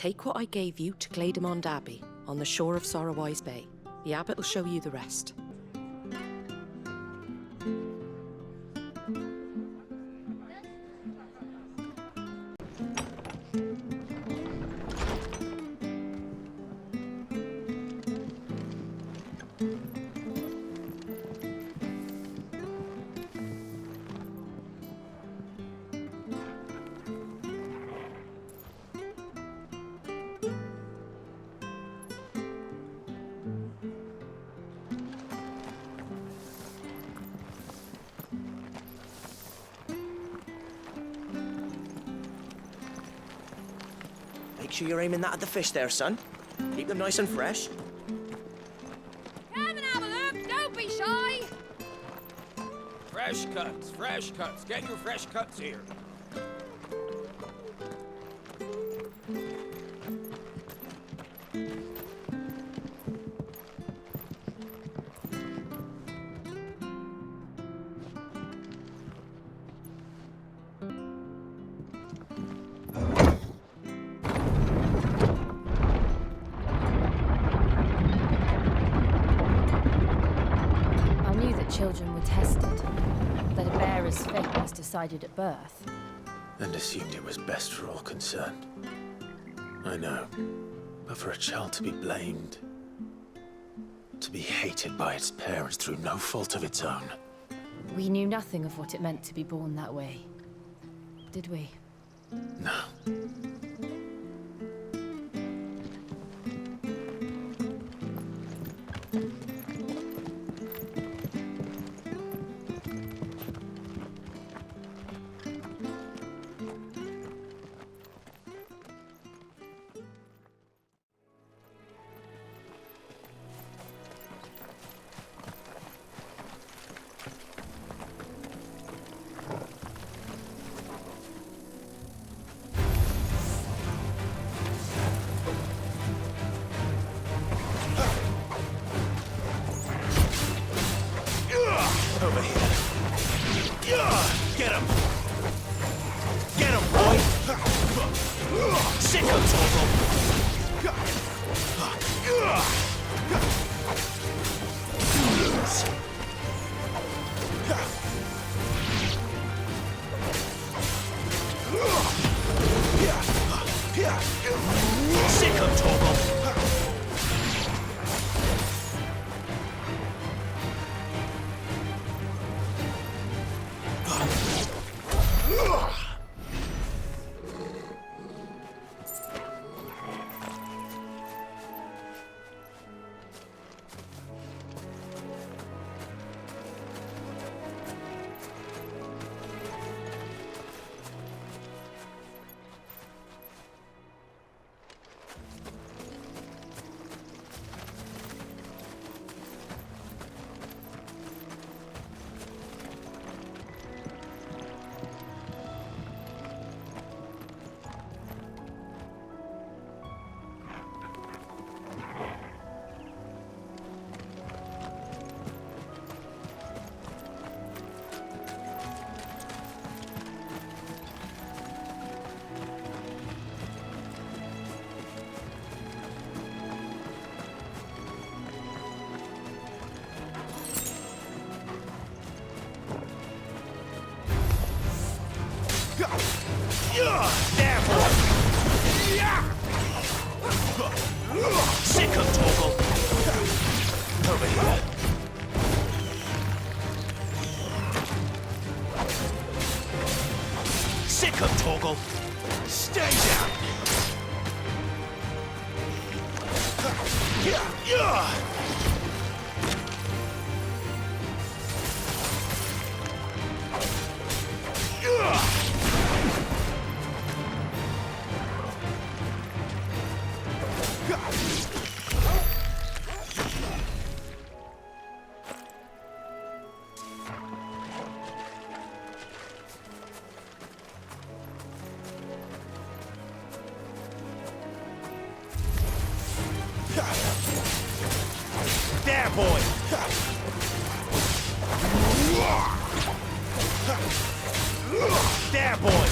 Take what I gave you to Glaidemond Abbey, on the shore of Sorrowwise Bay. The abbot will show you the rest. Make sure you're aiming that at the fish there, son. Keep them nice and fresh. Come and have a look, don't be shy! Fresh cuts. Get your fresh cuts here. Children were tested, that a bearer's fate was decided at birth. And assumed it was best for all concerned. I know, but for a child to be blamed, to be hated by its parents through no fault of its own. We knew nothing of what it meant to be born that way, did we? No. Over here. Get him! Get him, boy! Sick him, Torval! Sick him, Torval! There, boy! Sick him, Torval! Over here. Sick him, Torval! Stay down! There, boy! There, boy!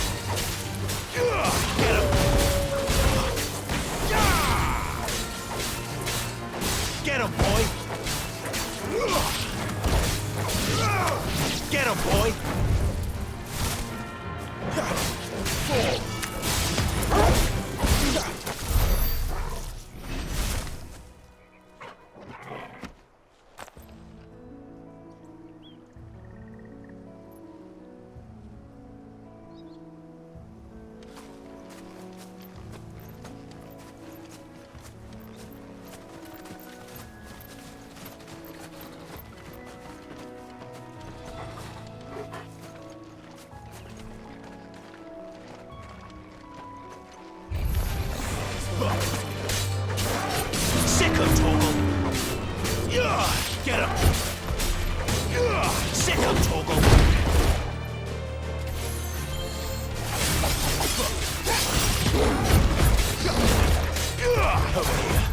Get him! Sick him, Torgal. Get him. Sick him, Torgal. Over here.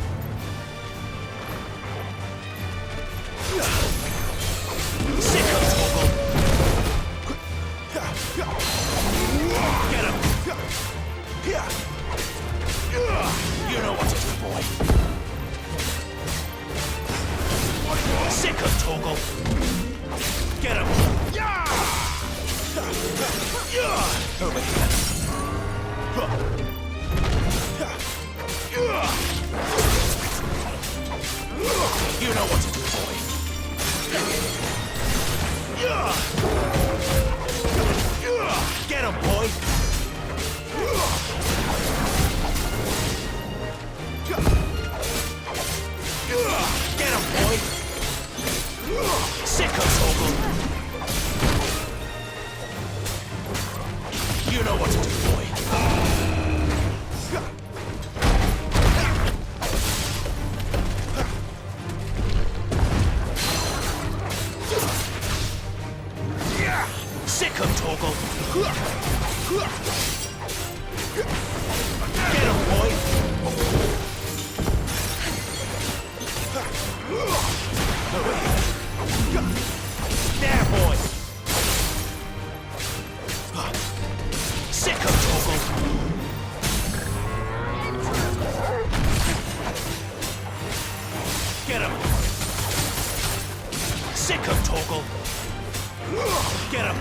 Sick him, Torgal. Get him. You know what to do, boy. Sick him, Torgal. Get him. Over here. You know what to do, boy. Get him, boy. Get him, boy. Sick him, Torgal. You know what to do, boy. Sick him, Torgal. Get him, boy. Over here. There, boy. Sick him, Torgal. Get him. Sick him, Torgal. Get him.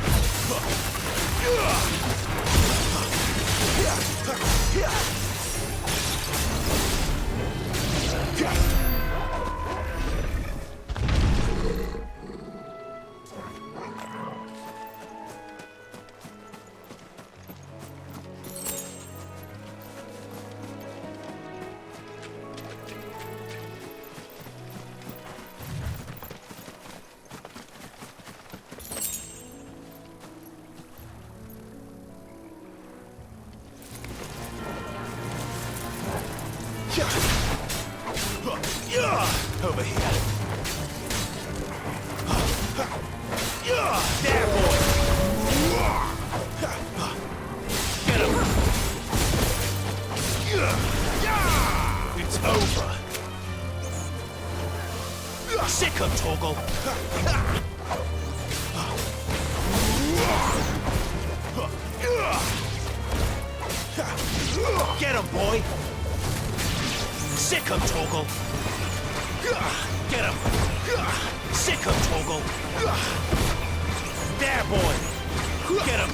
Over here. There, boy. Get him. It's over. Sick him, Torgal. Get him, boy. Sick him, Torgal. Get him. Sick him, Torgal. There, boy. Get him.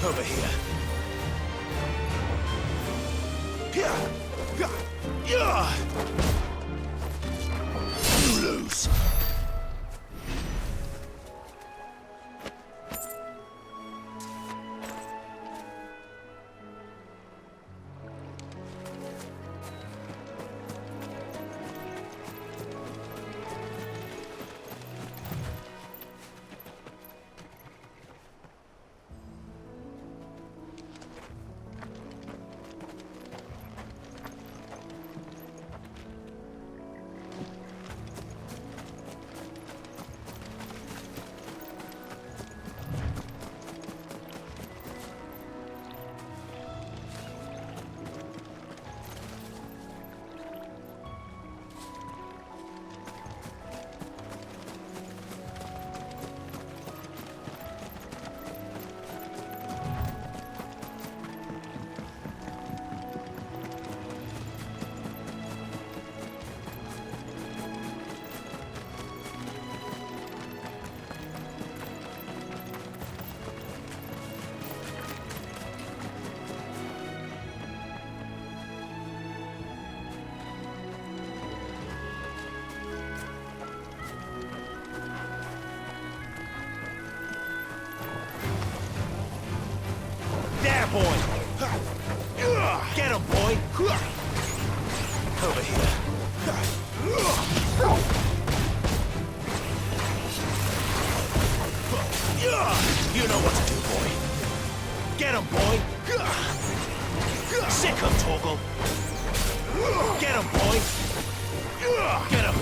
Over here. You lose. Boy. Get him, boy. Over here. You know what to do, boy. Get him, boy! Sick him, Torgal! Get him, boy! Get him!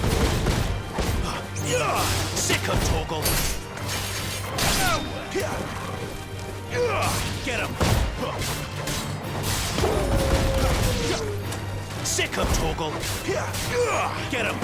Sick him, Torgal! Get him! Sick him, Torgal! Get him!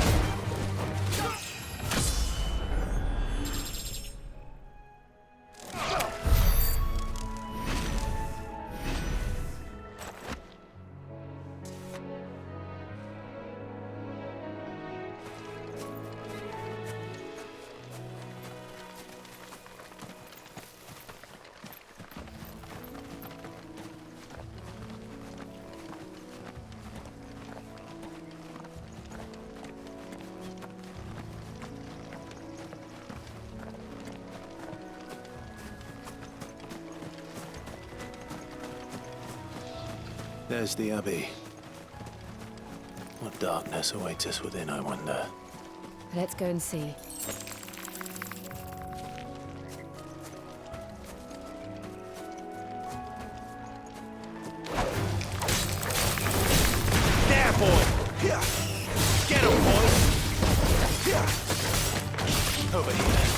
There's the Abbey. What darkness awaits us within, I wonder? Let's go and see. There, boy! Get him, boy! Over here.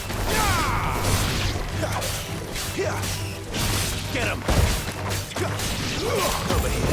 Get him! Over here.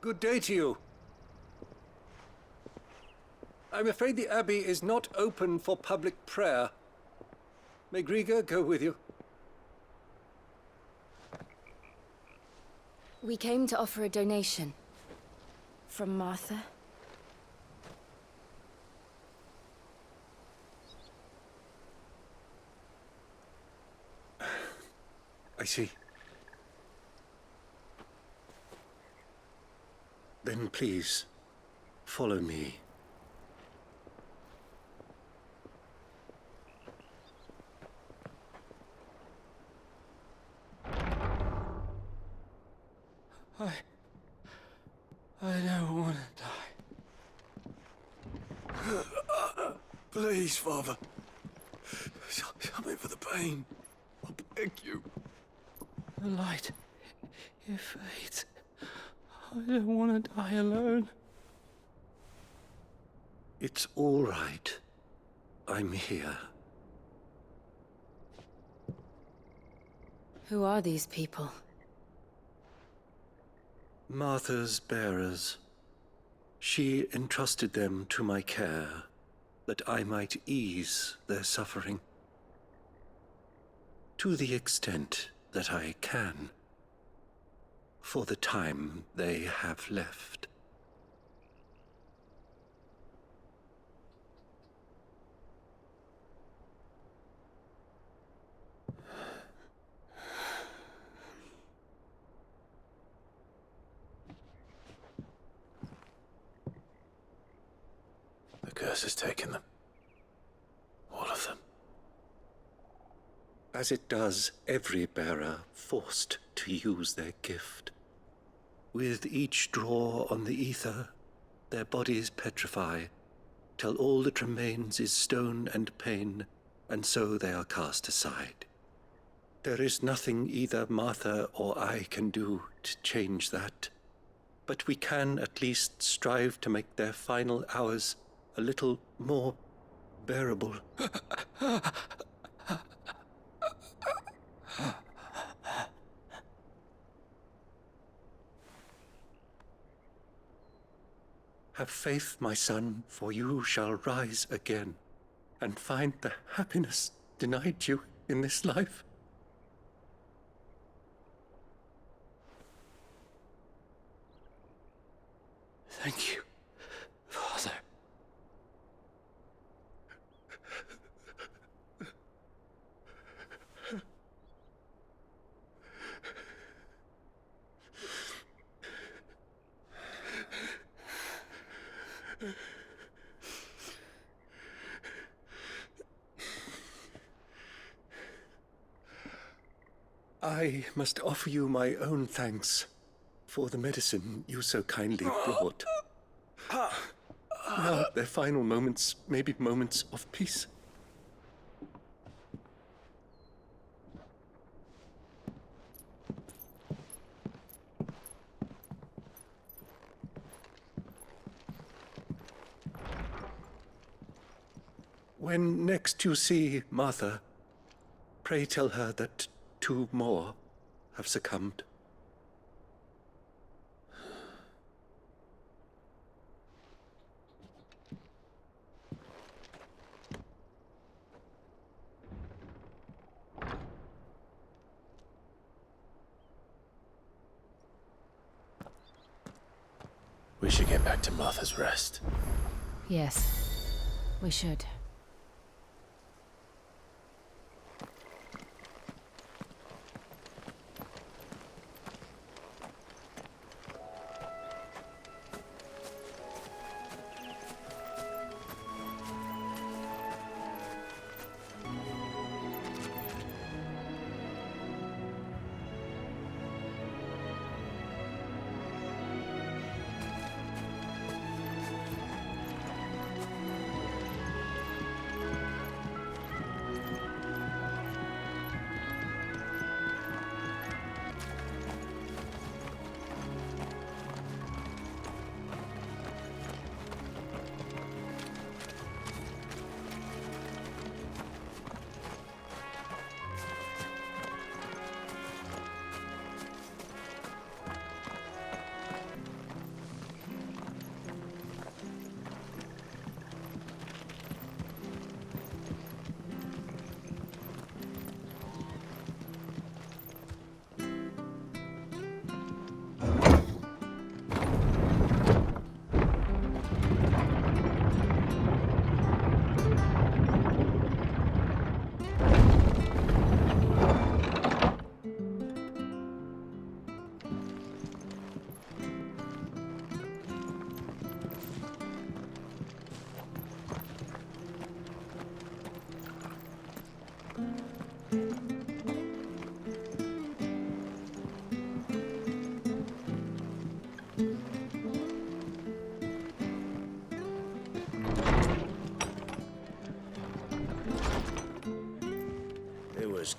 Good day to you. I'm afraid the Abbey is not open for public prayer. May Griga go with you? We came to offer a donation. From Martha. I see. Then please, follow me. I don't want to die. Please, Father. Something for the pain. I beg you. The light, it fades. I don't want to die alone. It's all right. I'm here. Who are these people? Martha's bearers. She entrusted them to my care, that I might ease their suffering. To the extent that I can. For the time they have left. The curse has taken them. All of them. As it does every bearer forced to use their gift. With each draw on the ether, their bodies petrify, till all that remains is stone and pain, and so they are cast aside. There is nothing either Martha or I can do to change that. But we can at least strive to make their final hours a little more bearable. Have faith, my son, for you shall rise again and find the happiness denied you in this life. Thank you, Father. I must offer you my own thanks for the medicine you so kindly brought. Now their final moments may be moments of peace. When next you see Martha, pray tell her that 2 more have succumbed. We should get back to Martha's Rest. Yes, we should.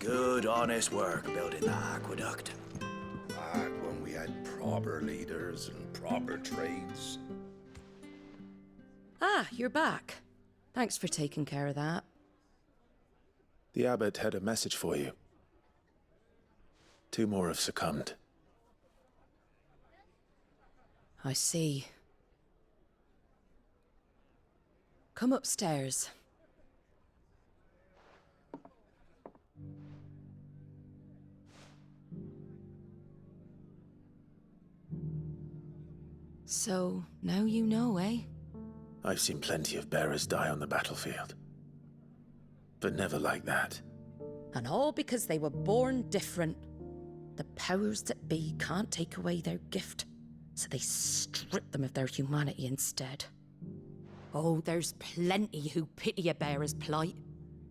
Good, honest work building that aqueduct. Back when we had proper leaders and proper trades. Ah, you're back. Thanks for taking care of that. The abbot had a message for you. 2 more have succumbed. I see. Come upstairs. So, now you know, eh? I've seen plenty of bearers die on the battlefield. But never like that. And all because they were born different. The powers that be can't take away their gift, so they strip them of their humanity instead. Oh, there's plenty who pity a bearer's plight.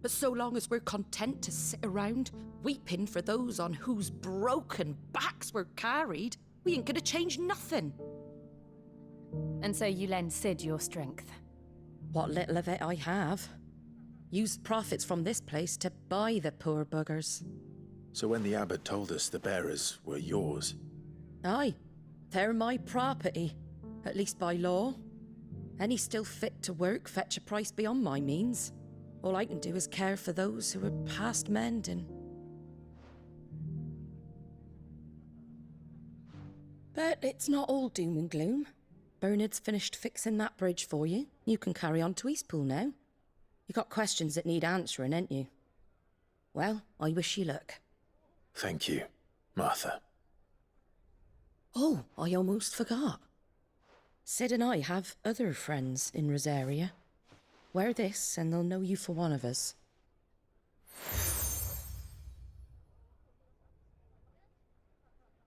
But so long as we're content to sit around, weeping for those on whose broken backs we're carried, we ain't gonna change nothing. And so you lend Sid your strength. What little of it I have. Used profits from this place to buy the poor buggers. So when the abbot told us the bearers were yours... Aye, they're my property, at least by law. Any still fit to work fetch a price beyond my means. All I can do is care for those who are past mending. But it's not all doom and gloom. Bernard's finished fixing that bridge for you. You can carry on to Eastpool now. You got questions that need answering, ain't you? Well, I wish you luck. Thank you, Martha. Oh, I almost forgot. Sid and I have other friends in Rosaria. Wear this and they'll know you for one of us.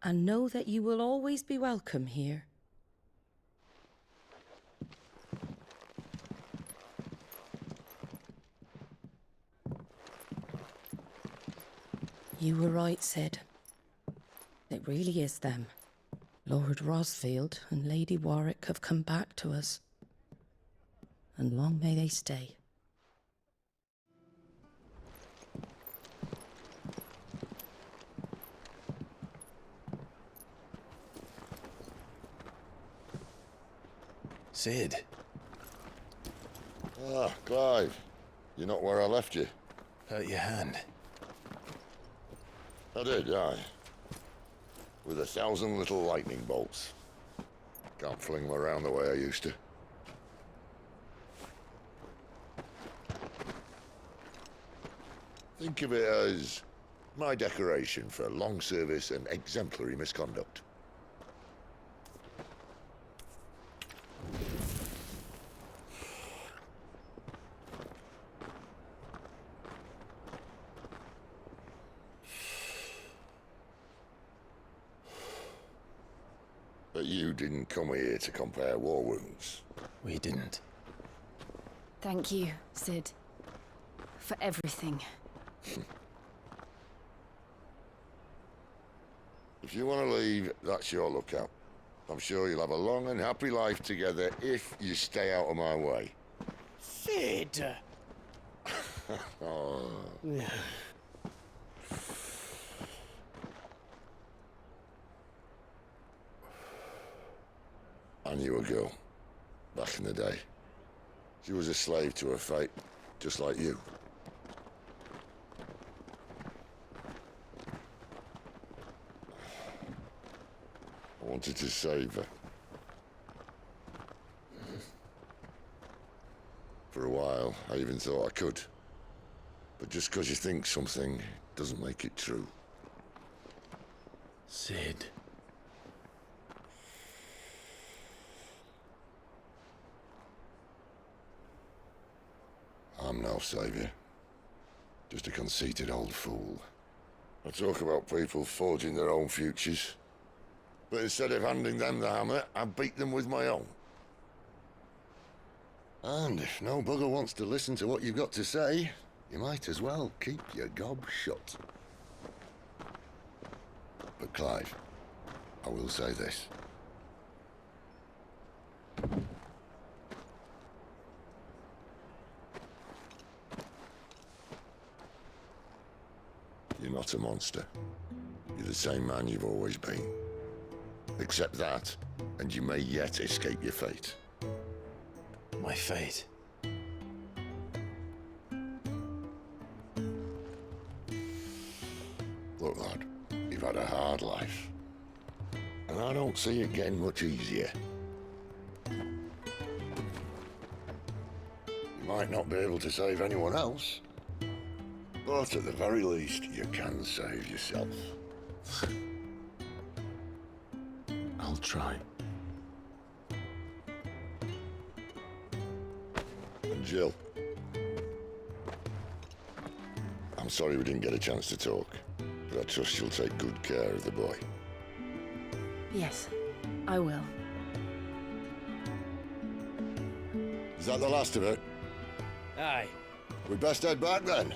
And know that you will always be welcome here. You were right, Sid. It really is them. Lord Rosfield and Lady Warwick have come back to us. And long may they stay. Sid. Ah, Clive. You're not where I left you. Hurt your hand. I did, aye. With 1,000 little lightning bolts. Can't fling them around the way I used to. Think of it as my decoration for long service and exemplary misconduct. But you didn't come here to compare war wounds. We didn't. Thank you, Sid. For everything. If you want to leave, that's your lookout. I'm sure you'll have a long and happy life together if you stay out of my way. Sid! Oh. I knew a girl, back in the day. She was a slave to her fate, just like you. I wanted to save her. For a while, I even thought I could. But just because you think something doesn't make it true. Sid. I'm no savior. Just a conceited old fool. I talk about people forging their own futures. But instead of handing them the hammer, I beat them with my own. And if no bugger wants to listen to what you've got to say, you might as well keep your gob shut. But Clive, I will say this. You're not a monster. You're the same man you've always been. Accept that, and you may yet escape your fate. My fate. Look, lad, you've had a hard life. And I don't see it getting much easier. You might not be able to save anyone else, but at the very least, you can save yourself. I'll try. And Jill, I'm sorry we didn't get a chance to talk, but I trust you'll take good care of the boy. Yes, I will. Is that the last of it? Aye. We'd best head back then.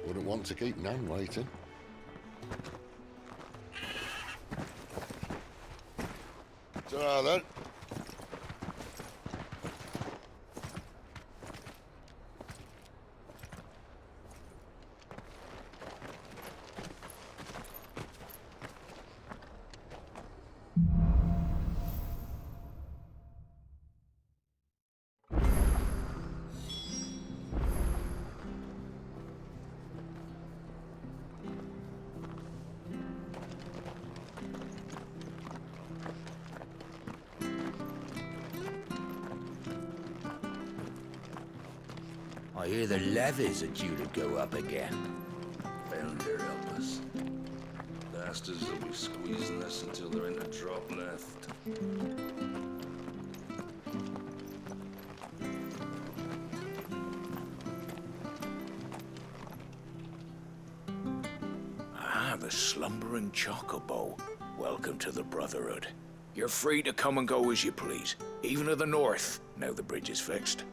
Wouldn't want to keep Nan waiting. Ta-ra then. I hear the levies are due to go up again. Elder help us. Bastards will be squeezing us until there ain't a drop left. Ah, the slumbering chocobo. Welcome to the Brotherhood. You're free to come and go as you please, even to the north, now the bridge is fixed.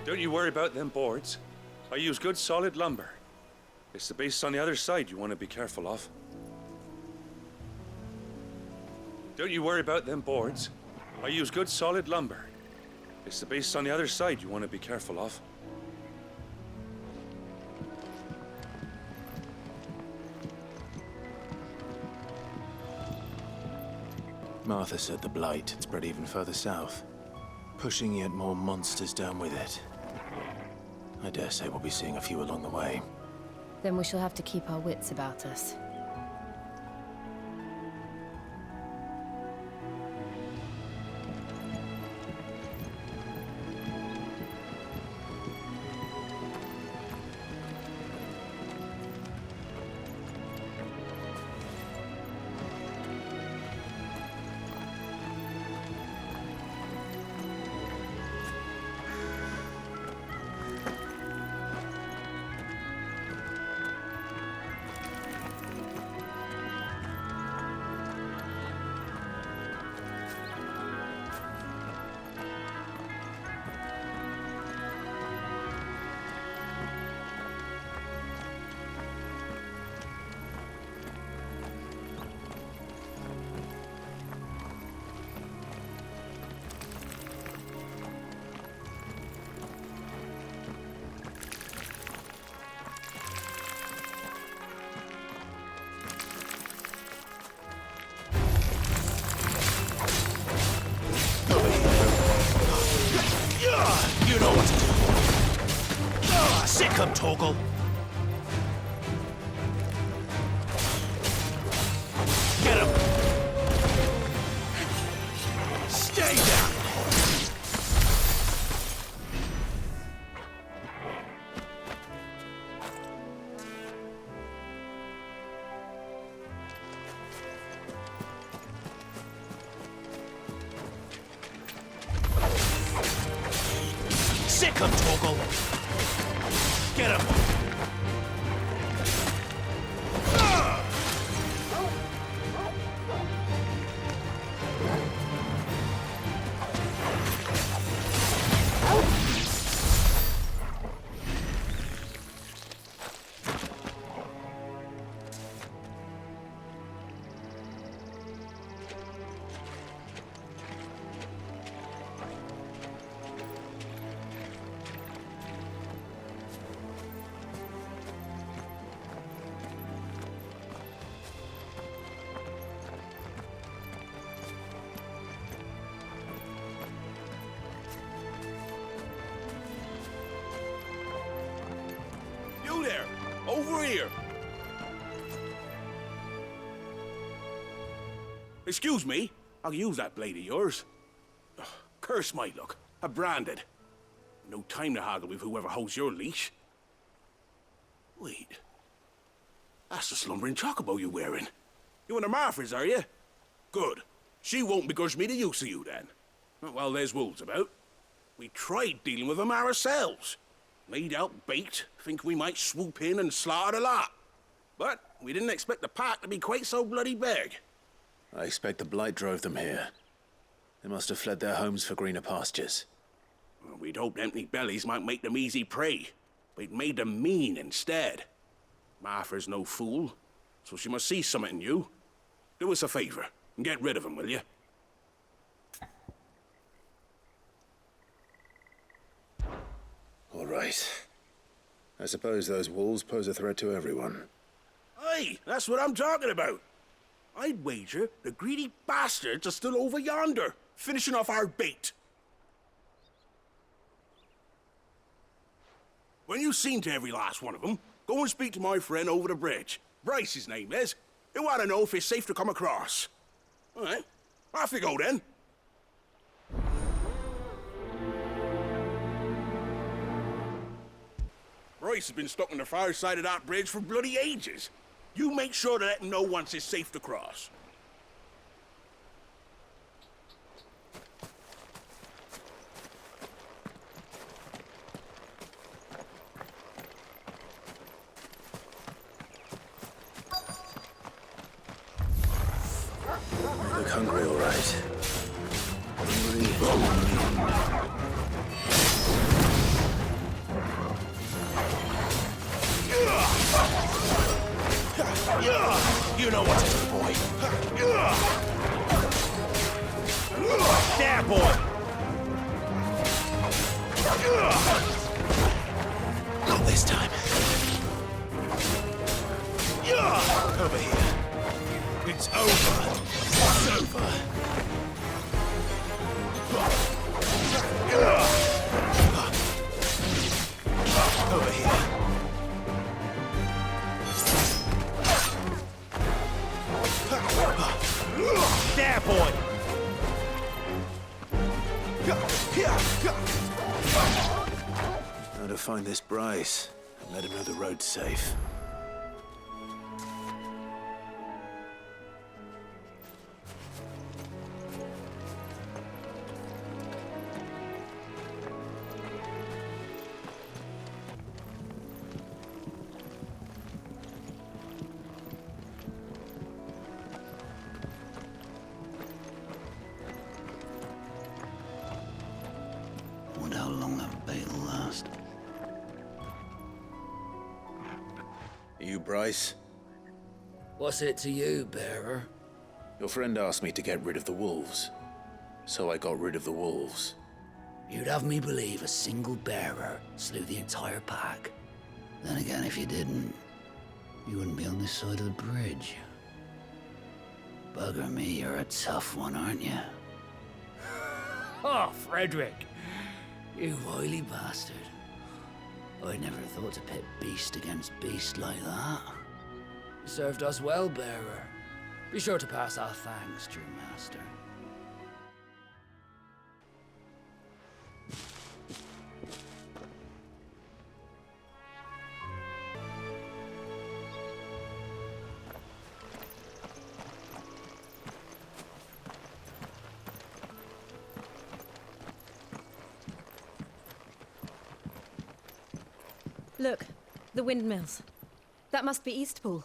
Don't you worry about them boards. I use good solid lumber. It's the base on the other side you want to be careful of. Don't you worry about them boards. I use good solid lumber. It's the base on the other side you want to be careful of. Martha said the blight had spread even further south, pushing yet more monsters down with it. I dare say we'll be seeing a few along the way. Then we shall have to keep our wits about us. You know what to do. Sick him, Torgal. Get him. Stay down. Sick him, Torgal. Get him. You there! Over here! Excuse me, I'll use that blade of yours. Ugh, curse my luck. I'm branded. No time to haggle with whoever holds your leash. Wait. That's the slumbering chocobo you're wearing. You and the Marthas, are you? Good. She won't begrudge me the use of you, then. Not while there's wolves about. We tried dealing with them ourselves. Laid out bait, think we might swoop in and slaughter the lot. But we didn't expect the pack to be quite so bloody big. I expect the blight drove them here. They must have fled their homes for greener pastures. Well, we'd hoped empty bellies might make them easy prey, but it made them mean instead. Martha's no fool, so she must see something in you. Do us a favor and get rid of them, will you? All right. I suppose those wolves pose a threat to everyone. Aye, that's what I'm talking about. I'd wager the greedy bastards are still over yonder, finishing off our bait. When you've seen to every last one of them, go and speak to my friend over the bridge. Bryce, his name is. He'll want to know if it's safe to come across. All right, off you go then. Bryce has been stuck on the far side of that bridge for bloody ages. You make sure to let him know once it's safe to cross. You look hungry, all right. You know what to do, boy. There, boy. Not this time. Over here. It's over. It's over. Over here. There, boy! Now to find this Bryce and let him know the road's safe. Wonder how long that bait'll last. You, Bryce? What's it to you, bearer? Your friend asked me to get rid of the wolves. So I got rid of the wolves. You'd have me believe a single bearer slew the entire pack. Then again, if you didn't, you wouldn't be on this side of the bridge. Bugger me, you're a tough one, aren't you? Oh, Frederick! You wily bastard. I never thought to pit beast against beast like that. You served us well, bearer. Be sure to pass our thanks to your master. Look, the windmills. That must be Eastpool.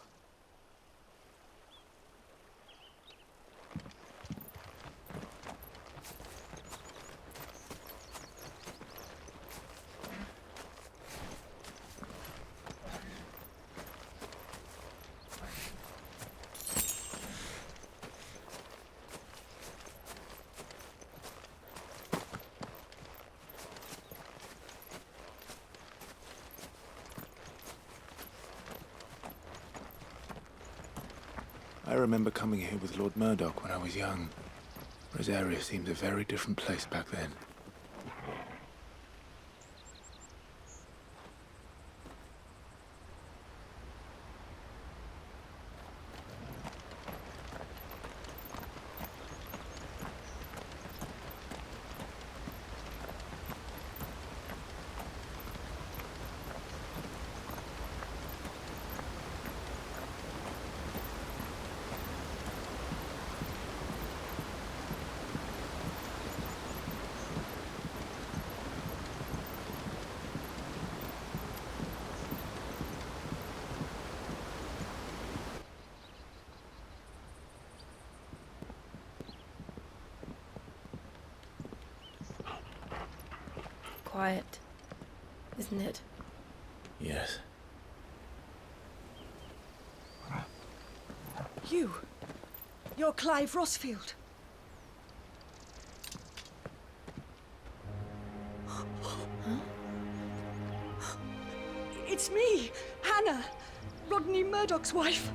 I remember coming here with Lord Murdoch when I was young. Rosaria seemed a very different place back then. Quiet, isn't it? Yes. You're Clive Rossfield. It's me, Hanna, Rodney Murdoch's wife.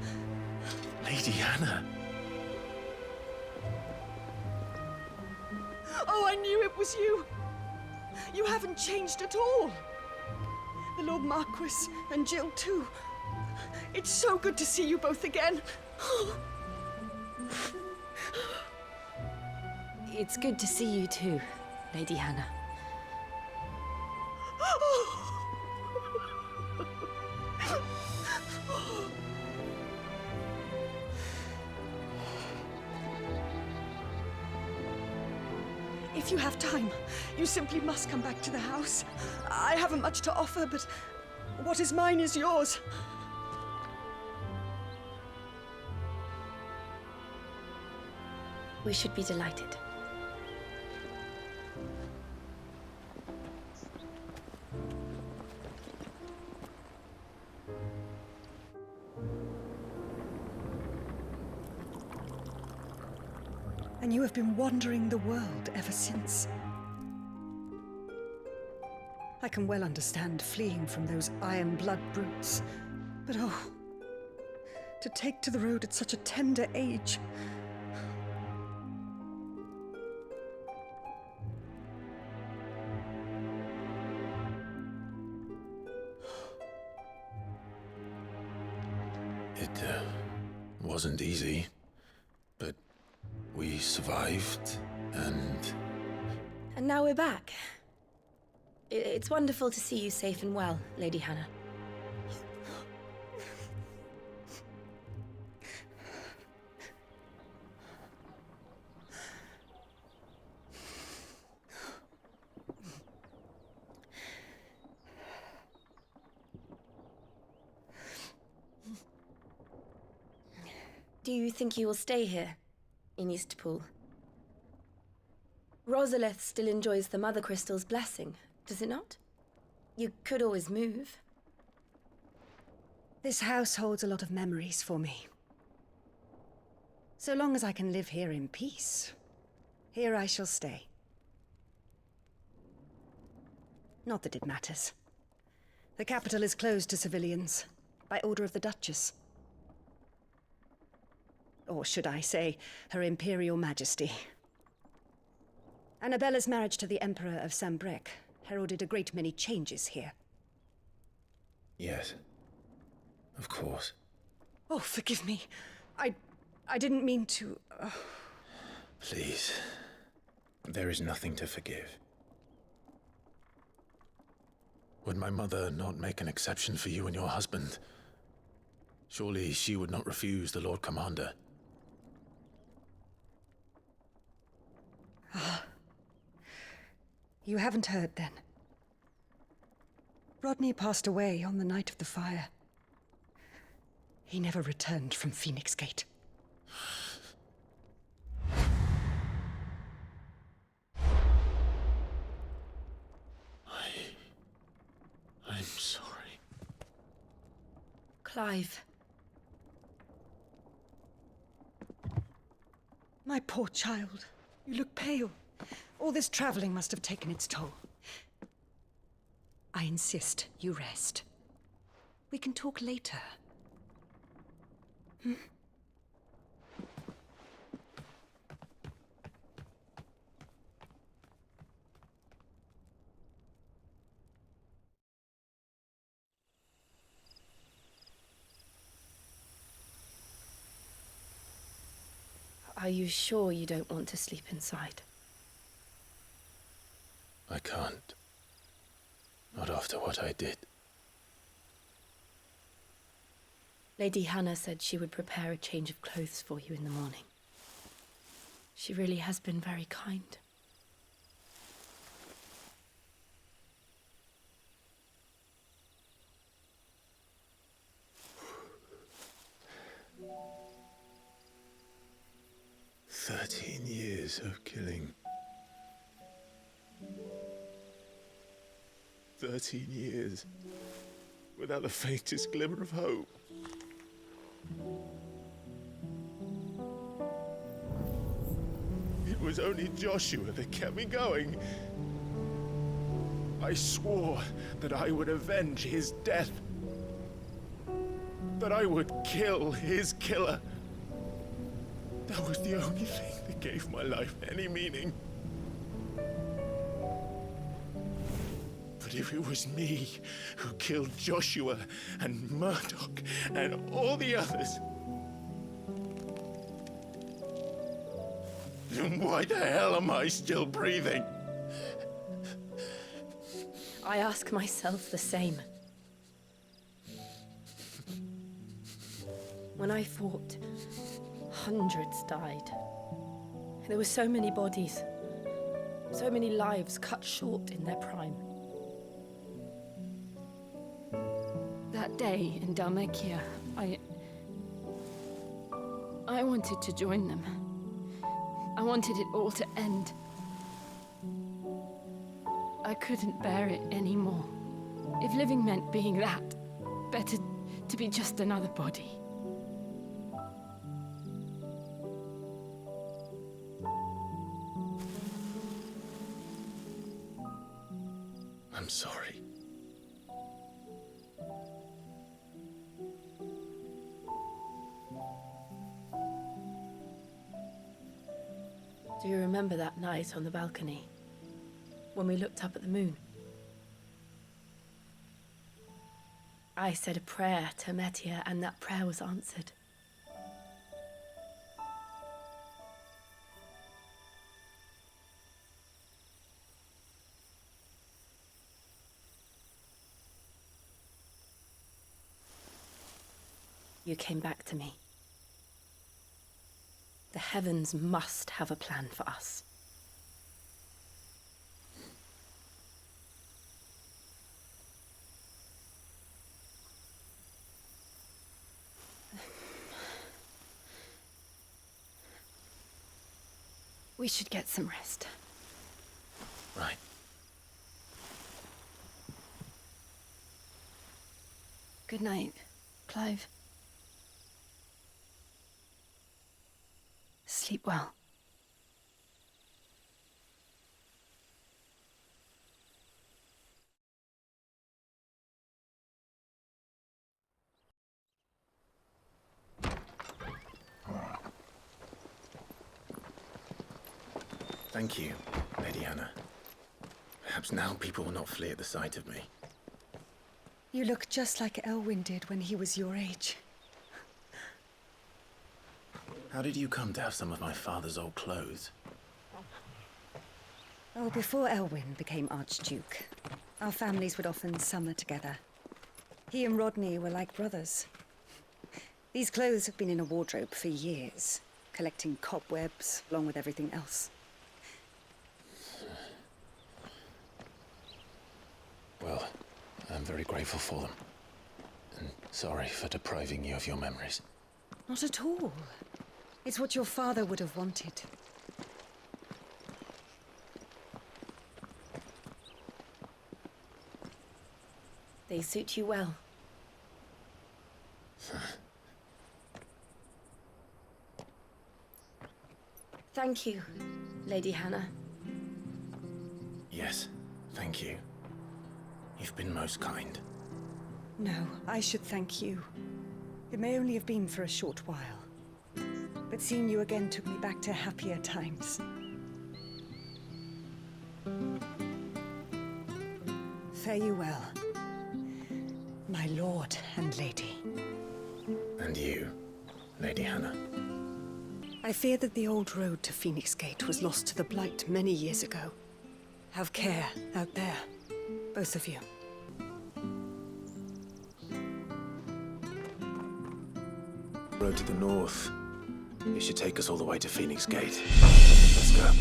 Lady Hanna. was you. You haven't changed at all. The Lord Marquis and Jill too. It's so good to see you both again. It's good to see you too, Lady Hanna. If you have time, you simply must come back to the house. I haven't much to offer, but what is mine is yours. We should be delighted. And you have been wandering the world ever since. I can well understand fleeing from those iron blood brutes, but oh, to take to the road at such a tender age. It wasn't easy, but we survived, and now we're back. It's wonderful to see you safe and well, Lady Hanna. Do you think you will stay here, in Eastpool? Rosalith still enjoys the Mother Crystal's blessing, does it not? You could always move. This house holds a lot of memories for me. So long as I can live here in peace, here I shall stay. Not that it matters. The capital is closed to civilians, by order of the Duchess. Or should I say, Her Imperial Majesty. Annabella's marriage to the Emperor of Sambrec heralded a great many changes here. yes, of course. Oh, forgive me. I didn't mean to... Please, there is nothing to forgive. Would my mother not make an exception for you and your husband? Surely she would not refuse the Lord Commander. You haven't heard, then. Rodney passed away on the night of the fire. He never returned from Phoenix Gate. I'm sorry. Clive. My poor child. You look pale. All this traveling must have taken its toll. I insist you rest. We can talk later. Are you sure you don't want to sleep inside? I can't. Not after what I did. Lady Hanna said she would prepare a change of clothes for you in the morning. She really has been very kind. Years of killing. 13 years without the faintest glimmer of hope. It was only Joshua that kept me going. I swore that I would avenge his death. That I would kill his killer. That was the only thing that gave my life any meaning. if it was me who killed Joshua and Murdoch and all the others, then why the hell am I still breathing? I ask myself the same. When I fought, hundreds died. There were so many bodies, so many lives cut short in their prime. That day in Dalmacia, I wanted to join them. I wanted it all to end. I couldn't bear it anymore. If living meant being that, better to be just another body. I'm sorry. Do you remember that night on the balcony, when we looked up at the moon? I said a prayer to Metia, and that prayer was answered. You came back to me. The heavens must have a plan for us. We should get some rest. Right. Good night, Clive. Sleep well. Thank you, Lady Hanna. Perhaps now people will not flee at the sight of me. You look just like Elwyn did when he was your age. How did you come to have some of my father's old clothes? Oh, before Elwyn became Archduke, our families would often summer together. He and Rodney were like brothers. These clothes have been in a wardrobe for years, collecting cobwebs along with everything else. Well, I'm very grateful for them. And sorry for depriving you of your memories. Not at all. It's what your father would have wanted. They suit you well. Thank you, Lady Hanna. Yes, thank you. You've been most kind. No, I should thank you. It may only have been for a short while, but seeing you again took me back to happier times. Fare you well, my lord and lady. And you, Lady Hanna. I fear that the old road to Phoenix Gate was lost to the Blight many years ago. Have care out there, both of you. Road to the north. It should take us all the way to Phoenix Gate. Let's go.